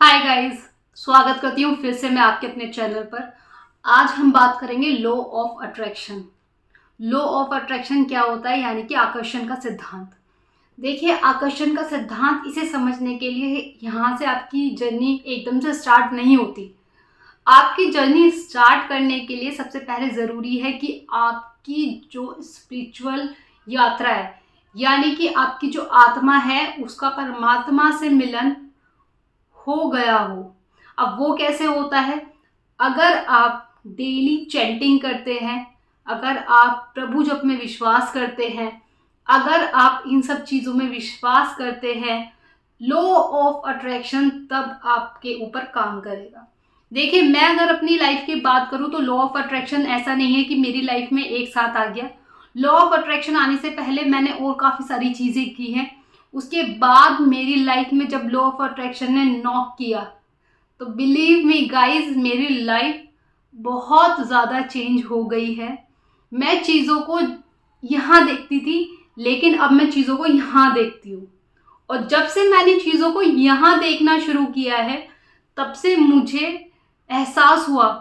Hi guys, स्वागत करती हूँ फिर से मैं आपके अपने चैनल पर। आज हम बात करेंगे law of attraction. Law of attraction क्या होता है, यानी कि आकर्षण का सिद्धांत। देखिए, आकर्षण का सिद्धांत इसे समझने के लिए यहाँ से आपकी जर्नी एकदम से स्टार्ट नहीं होती। आपकी जर्नी स्टार्ट करने के लिए सबसे पहले ज़रूरी है कि आपकी जो स्पिरिचुअल यात्रा है, यानी कि आपकी जो आत्मा है उसका परमात्मा से मिलन हो गया हो। अब वो कैसे होता है? अगर आप डेली चैंटिंग करते हैं, अगर आप प्रभु जप में विश्वास करते हैं, अगर आप इन सब चीज़ों में विश्वास करते हैं, लॉ ऑफ अट्रैक्शन तब आपके ऊपर काम करेगा। देखिए, मैं अगर अपनी लाइफ की बात करूं तो लॉ ऑफ अट्रैक्शन ऐसा नहीं है कि मेरी लाइफ में एक साथ आ गया। लॉ ऑफ अट्रैक्शन आने से पहले मैंने और काफ़ी सारी चीज़ें की हैं। उसके बाद मेरी लाइफ में जब लॉ ऑफ अट्रैक्शन ने नॉक किया तो बिलीव मी गाइज, मेरी लाइफ बहुत ज़्यादा चेंज हो गई है। मैं चीज़ों को यहाँ देखती थी, लेकिन अब मैं चीज़ों को यहाँ देखती हूँ। और जब से मैंने चीज़ों को यहाँ देखना शुरू किया है, तब से मुझे एहसास हुआ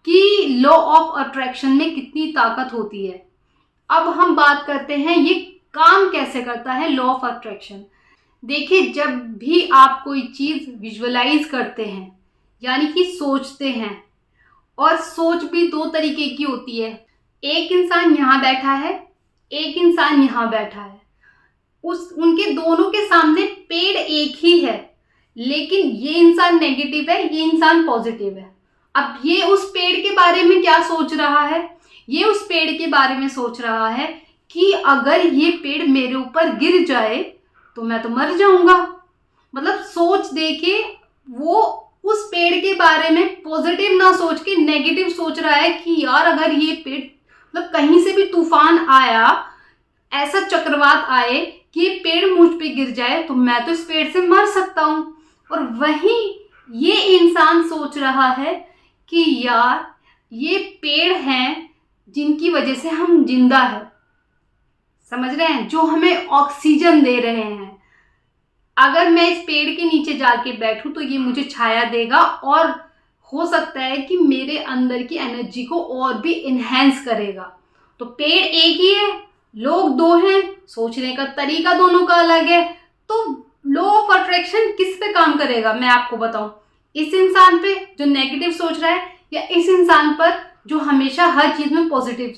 कि लॉ ऑफ अट्रैक्शन में कितनी ताकत होती है। अब हम बात करते हैं ये काम कैसे करता है लॉ ऑफ अट्रैक्शन। देखिए, जब भी आप कोई चीज़ विजुअलाइज करते हैं, यानी कि सोचते हैं, और सोच भी दो तरीके की होती है। एक इंसान यहाँ बैठा है, एक इंसान यहाँ बैठा है। उनके दोनों के सामने पेड़ एक ही है, लेकिन ये इंसान नेगेटिव है, ये इंसान पॉजिटिव है। अब ये उस पेड़ के बारे में क्या सोच रहा है? ये उस पेड़ के बारे में सोच रहा है कि अगर ये पेड़ मेरे ऊपर गिर जाए तो मैं तो मर जाऊंगा। मतलब सोच देके वो उस पेड़ के बारे में पॉजिटिव ना सोच के नेगेटिव सोच रहा है कि यार, अगर ये पेड़ मतलब कहीं से भी तूफान आया, ऐसा चक्रवात आए कि ये पेड़ मुझ पे गिर जाए तो मैं तो इस पेड़ से मर सकता हूं। और वहीं ये इंसान सोच रहा है कि यार, ये पेड़ हैं जिनकी वजह से हम जिंदा हैं। समझ रहे हैं? जो हमें ऑक्सीजन दे रहे हैं। अगर मैं इस पेड़ के नीचे जाके बैठूं तो ये मुझे छाया देगा, और हो सकता है कि मेरे अंदर की एनर्जी को और भी इनहेंस करेगा। तो पेड़ एक ही है, लोग दो हैं, सोचने का तरीका दोनों का अलग है। तो लॉ ऑफ अट्रैक्शन किस पे काम करेगा मैं आपको बताऊं? इस इंसान पे जो नेगेटिव सोच रहा है, या इस इंसान पर जो हमेशा हर चीज में पॉजिटिव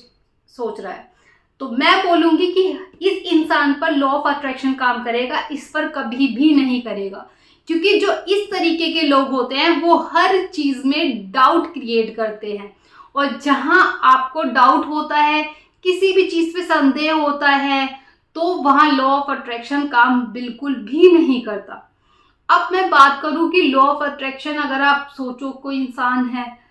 सोच रहा है? तो मैं बोलूंगी कि इस इंसान पर लॉ ऑफ अट्रैक्शन काम करेगा, इस पर कभी भी नहीं करेगा। क्योंकि जो इस तरीके के लोग होते हैं वो हर चीज में डाउट क्रिएट करते हैं, और जहां आपको डाउट होता है, किसी भी चीज पे संदेह होता है, तो वहां लॉ ऑफ अट्रैक्शन काम बिल्कुल भी नहीं करता। अब मैं बात करूं कि लॉ ऑफ अट्रैक्शन, अगर आप सोचो कोई इंसान है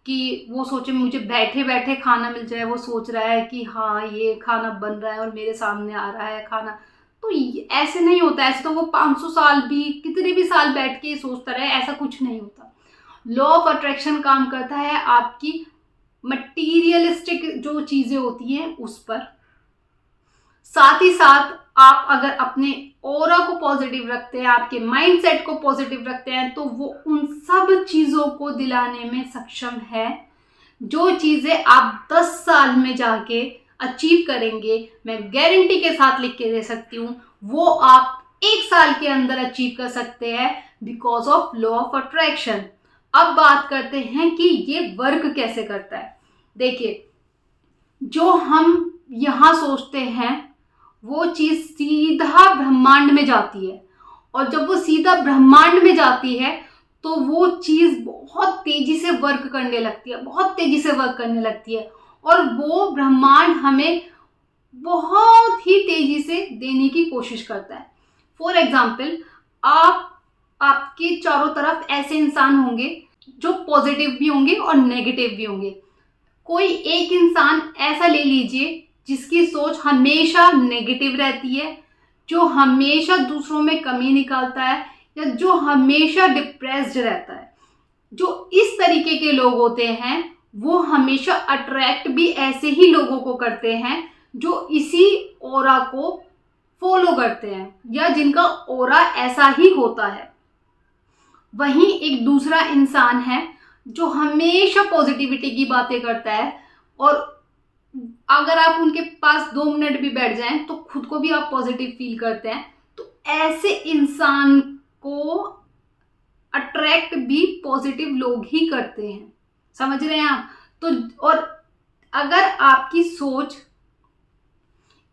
कि वो सोचे मुझे बैठे बैठे खाना मिल जाए, वो सोच रहा है कि हाँ, ये खाना बन रहा है और मेरे सामने आ रहा है खाना, तो ऐसे नहीं होता। ऐसे तो वो 500 साल भी, कितने भी साल बैठ के सोचता रहे, ऐसा कुछ नहीं होता। लॉ ऑफ अट्रैक्शन काम करता है आपकी मटीरियलिस्टिक जो चीजें होती हैं उस पर। साथ ही साथ आप अगर अपने ऑरा को पॉजिटिव रखते हैं, आपके माइंडसेट को पॉजिटिव रखते हैं, तो वो उन सब चीजों को दिलाने में सक्षम है जो चीजें आप 10 साल में जाके अचीव करेंगे। मैं गारंटी के साथ लिख के दे सकती हूँ, वो आप 1 साल के अंदर अचीव कर सकते हैं, because of law of attraction. अब बात करते हैं कि ये वर्क कैसे करता है। देखिए, जो हम यहाँ सोचते हैं वो चीज सीधा ब्रह्मांड में जाती है, और जब वो सीधा ब्रह्मांड में जाती है तो वो चीज बहुत तेजी से वर्क करने लगती है, बहुत तेजी से वर्क करने लगती है, और वो ब्रह्मांड हमें बहुत ही तेजी से देने की कोशिश करता है। फॉर एग्जाम्पल, आपके चारों तरफ ऐसे इंसान होंगे जो पॉजिटिव भी होंगे और नेगेटिव भी होंगे। कोई एक इंसान ऐसा ले लीजिए जिसकी सोच हमेशा नेगेटिव रहती है, जो हमेशा दूसरों में कमी निकालता है, या जो हमेशा डिप्रेस्ड रहता है। जो इस तरीके के लोग होते हैं वो हमेशा अट्रैक्ट भी ऐसे ही लोगों को करते हैं जो इसी ऑरा को फॉलो करते हैं, या जिनका ऑरा ऐसा ही होता है। वहीं एक दूसरा इंसान है जो हमेशा पॉजिटिविटी की बातें करता है, और अगर आप उनके पास 2 मिनट भी बैठ जाएं तो खुद को भी आप पॉजिटिव फील करते हैं। तो ऐसे इंसान को अट्रैक्ट भी पॉजिटिव लोग ही करते हैं, समझ रहे हैं आप? तो और अगर आपकी सोच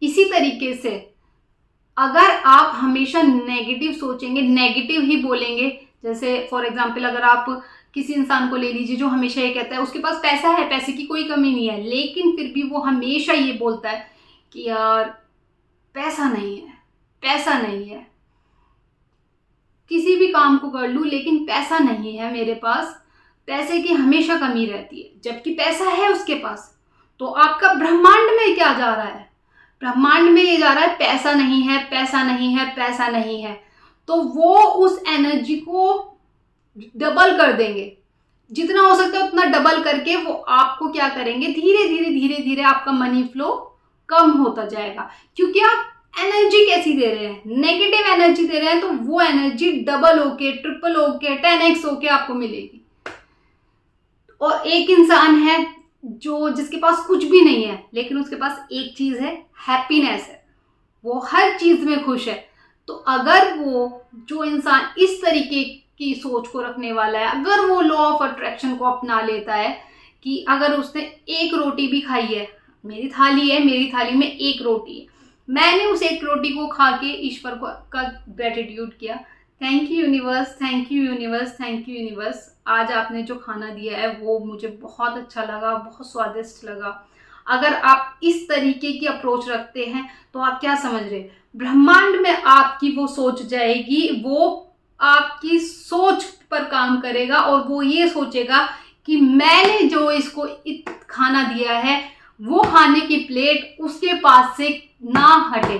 इसी तरीके से, अगर आप हमेशा नेगेटिव सोचेंगे, नेगेटिव ही बोलेंगे, जैसे फॉर एग्जांपल अगर आप किसी इंसान को ले लीजिए जो हमेशा ये कहता है उसके पास पैसा है, पैसे की कोई कमी नहीं है, लेकिन फिर भी वो हमेशा ये बोलता है कि यार पैसा नहीं है, पैसा नहीं है, किसी भी काम को कर लूँ लेकिन पैसा नहीं है मेरे पास, पैसे की हमेशा कमी रहती है, जबकि पैसा है उसके पास। तो आपका ब्रह्मांड में क्या जा रहा है? ब्रह्मांड में ये जा रहा है पैसा नहीं है, पैसा नहीं है, पैसा नहीं है। तो वो उस एनर्जी को डबल कर देंगे, जितना हो सकता है उतना डबल करके वो आपको क्या करेंगे, धीरे धीरे धीरे धीरे आपका मनी फ्लो कम होता जाएगा, क्योंकि आप एनर्जी कैसी दे रहे हैं, नेगेटिव एनर्जी दे रहे हैं, तो वो एनर्जी डबल होके, ट्रिपल होके, 10x होके आपको मिलेगी। और एक इंसान है जिसके पास कुछ भी नहीं है, लेकिन उसके पास एक चीज है, हैप्पीनेस है, वो हर चीज में खुश है। तो अगर वो जो इंसान इस तरीके की सोच को रखने वाला है, अगर वो लॉ ऑफ अट्रैक्शन को अपना लेता है कि अगर उसने एक रोटी भी खाई है, मेरी थाली है, मेरी थाली में एक रोटी है, मैंने उस एक रोटी को खा के ईश्वर को का ग्रेटिट्यूड किया, thank you universe, thank you universe, thank you universe, आज आपने जो खाना दिया है वो मुझे बहुत अच्छा लगा, बहुत स्वादिष्ट लगा। अगर आप इस तरीके की अप्रोच रखते हैं तो आप क्या समझ रहे हैं, ब्रह्मांड में आपकी वो सोच जाएगी, वो आपकी सोच पर काम करेगा और वो ये सोचेगा कि मैंने जो इसको खाना दिया है वो खाने की प्लेट उसके पास से ना हटे।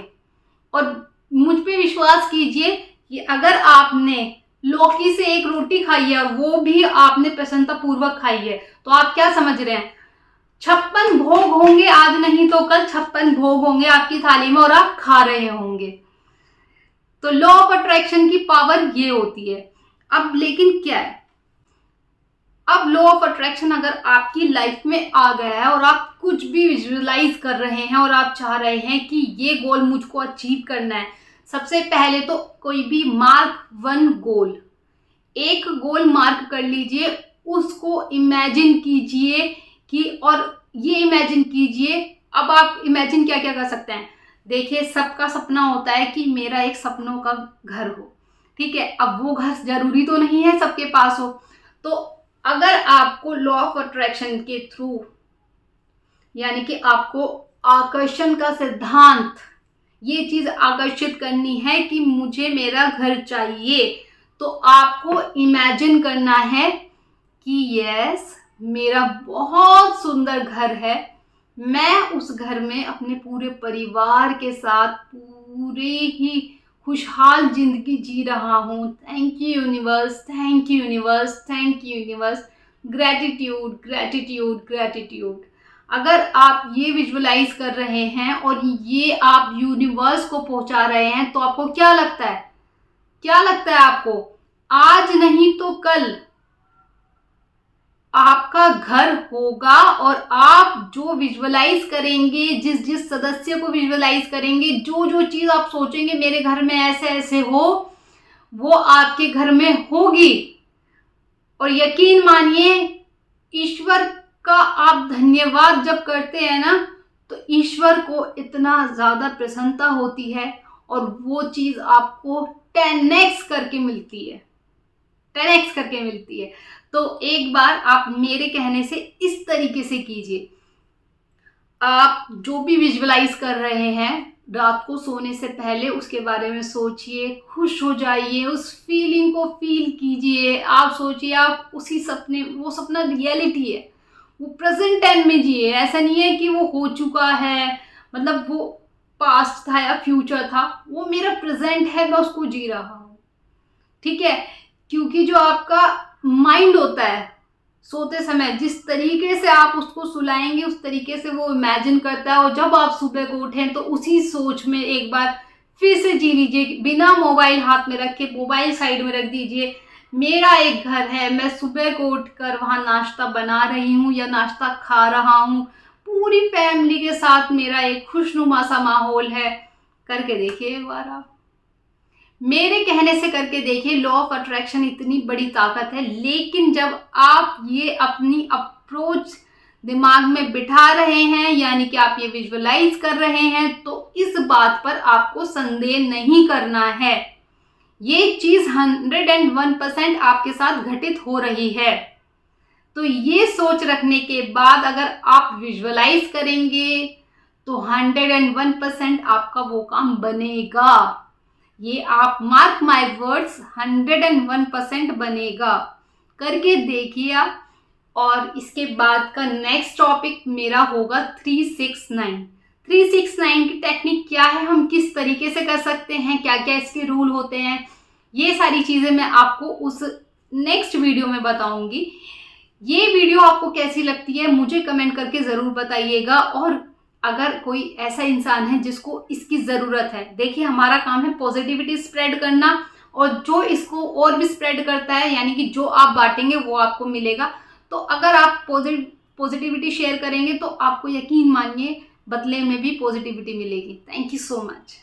और मुझ पे विश्वास कीजिए कि अगर आपने लौकी से एक रोटी खाई है और वो भी आपने प्रसन्नता पूर्वक खाई है, तो आप क्या समझ रहे हैं, 56 भोग होंगे, आज नहीं तो कल 56 भोग होंगे आपकी थाली में और आप खा रहे होंगे। तो लॉ ऑफ अट्रैक्शन की पावर ये होती है। अब लेकिन क्या है, अब लॉ ऑफ अट्रैक्शन अगर आपकी लाइफ में आ गया है और आप कुछ भी विजुअलाइज कर रहे हैं और आप चाह रहे हैं कि ये गोल मुझको अचीव करना है, सबसे पहले तो कोई भी मार्क 1 गोल, एक गोल मार्क कर लीजिए, उसको इमेजिन कीजिए कि, और ये इमेजिन कीजिए, अब आप इमेजिन क्या क्या कर सकते हैं, देखिए सबका सपना होता है कि मेरा एक सपनों का घर हो, ठीक है, अब वो घर जरूरी तो नहीं है सबके पास हो। तो अगर आपको लॉ ऑफ अट्रैक्शन के थ्रू, यानी कि आपको आकर्षण का सिद्धांत, ये चीज आकर्षित करनी है कि मुझे मेरा घर चाहिए, तो आपको इमेजिन करना है कि यस मेरा बहुत सुंदर घर है, मैं उस घर में अपने पूरे परिवार के साथ पूरे ही खुशहाल जिंदगी जी रहा हूँ, thank you universe, thank you universe, thank you universe, gratitude gratitude gratitude. अगर आप ये विजुअलाइज कर रहे हैं और ये आप यूनिवर्स को पहुंचा रहे हैं, तो आपको क्या लगता है, क्या लगता है आपको, आज नहीं तो कल आपका घर होगा, और आप जो विजुअलाइज करेंगे, जिस जिस सदस्य को विजुअलाइज करेंगे, जो जो चीज आप सोचेंगे मेरे घर में ऐसे ऐसे हो, वो आपके घर में होगी। और यकीन मानिए, ईश्वर का आप धन्यवाद जब करते हैं ना, तो ईश्वर को इतना ज्यादा प्रसन्नता होती है और वो चीज आपको 10x करके मिलती है, 10x करके मिलती है। तो एक बार आप मेरे कहने से इस तरीके से कीजिए, आप जो भी विजुअलाइज कर रहे हैं रात को सोने से पहले उसके बारे में सोचिए, खुश हो जाइए, उस फीलिंग को फील कीजिए, आप सोचिए आप उसी सपने, वो सपना रियलिटी है, वो प्रेजेंट टाइम में जिए, ऐसा नहीं है कि वो हो चुका है, मतलब वो पास्ट था या फ्यूचर था, वो मेरा प्रेजेंट है, मैं उसको जी रहा हूँ, ठीक है। क्योंकि जो आपका माइंड होता है सोते समय, जिस तरीके से आप उसको सुलाएंगे उस तरीके से वो इमेजिन करता है, और जब आप सुबह को उठें तो उसी सोच में एक बार फिर से जी लीजिए, बिना मोबाइल हाथ में रखे, मोबाइल साइड में रख दीजिए, मेरा एक घर है, मैं सुबह को उठकर वहाँ नाश्ता बना रही हूँ या नाश्ता खा रहा हूँ, पूरी फैमिली के साथ मेरा एक खुशनुमा सा माहौल है। करके देखिए एक बार आप, मेरे कहने से करके देखिए। लॉ ऑफ अट्रैक्शन इतनी बड़ी ताकत है, लेकिन जब आप ये अपनी अप्रोच दिमाग में बिठा रहे हैं, यानी कि आप ये विजुअलाइज कर रहे हैं, तो इस बात पर आपको संदेह नहीं करना है। ये चीज 101% आपके साथ घटित हो रही है। तो ये सोच रखने के बाद अगर आप विजुअलाइज करेंगे तो 101% आपका वो काम बनेगा। ये आप मार्क माय वर्ड्स, 101% बनेगा। करके देखिए आप। और इसके बाद का नेक्स्ट टॉपिक मेरा होगा 369। 369 की टेक्निक क्या है, हम किस तरीके से कर सकते हैं, क्या क्या इसके रूल होते हैं, ये सारी चीजें मैं आपको उस नेक्स्ट वीडियो में बताऊंगी। ये वीडियो आपको कैसी लगती है मुझे कमेंट करके ज़रूर बताइएगा। और अगर कोई ऐसा इंसान है जिसको इसकी ज़रूरत है, देखिए हमारा काम है पॉजिटिविटी स्प्रेड करना, और जो इसको और भी स्प्रेड करता है, यानी कि जो आप बांटेंगे वो आपको मिलेगा। तो अगर आप पॉजिटिविटी शेयर करेंगे तो आपको यकीन मानिए बदले में भी पॉजिटिविटी मिलेगी। Thank you so much.